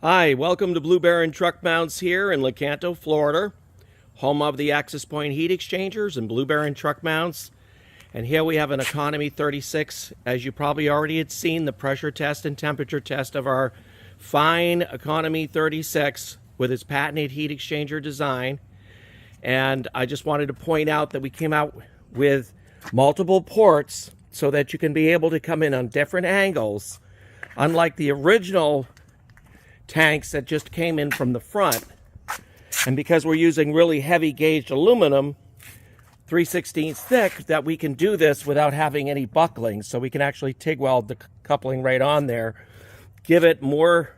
Hi, welcome to Blue Baron Truck Mounts here in Lecanto, Florida, home of the Access Point heat exchangers and Blue Baron Truck Mounts. And here we have an Economy 36. As you probably already had seen, the pressure test and temperature test of our fine Economy 36 with its patented heat exchanger design. And I just wanted to point out that we came out with multiple ports so that you can be able to come in on different angles, unlike the original tanks that just came in from the front. And because we're using really heavy gauged aluminum, 3/16 thick, that we can do this without having any buckling. So we can actually TIG weld the coupling right on there, give it more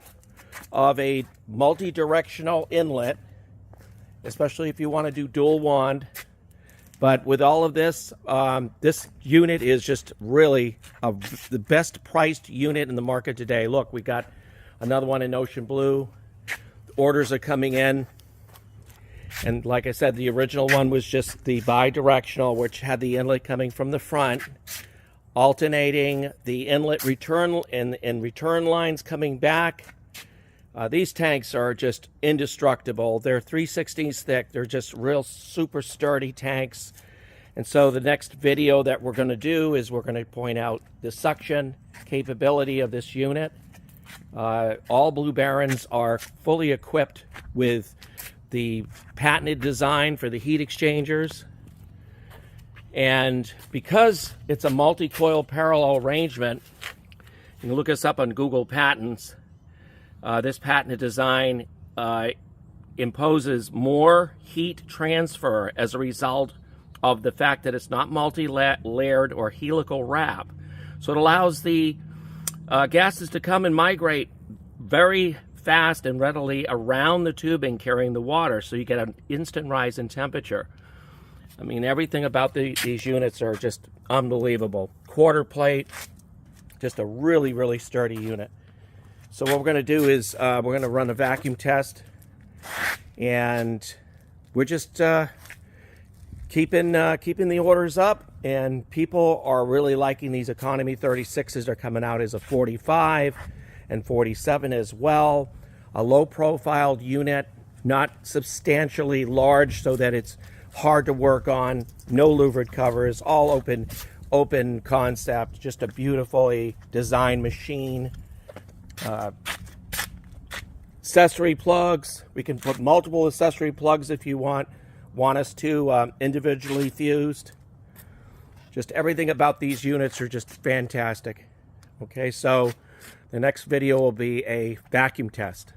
of a multi-directional inlet, especially if you want to do dual wand. But with all of this, this unit is just really the best priced unit in the market today. Look, we got another one in ocean blue. Orders are coming in. And like I said, the original one was just the bi-directional, which had the inlet coming from the front, alternating the inlet return and return lines coming back. These tanks are just indestructible. They're 3/16 thick. They're just real super sturdy tanks. And so the next video that we're going to do is we're going to point out the suction capability of this unit. All Blue Barons are fully equipped with the patented design for the heat exchangers. And because it's a multi-coil parallel arrangement, you can look us up on Google Patents. This patented design imposes more heat transfer as a result of the fact that it's not multi-layered or helical wrap. So it allows the gases to come and migrate very fast and readily around the tubing carrying the water, so you get an instant rise in temperature. I mean, everything about these units are just unbelievable. Quarter plate, just a really, really sturdy unit. So what we're going to do is we're going to run a vacuum test, and we're just keeping the orders up, and people are really liking these Economy 36s. They're coming out as a 45 and 47 as well. A low profiled unit, not substantially large so that it's hard to work on. No louvered covers, all open concept. Just a beautifully designed machine. Accessory plugs. We can put multiple accessory plugs if you want us to, individually fused. Just everything about these units are just fantastic. Okay, so the next video will be a vacuum test.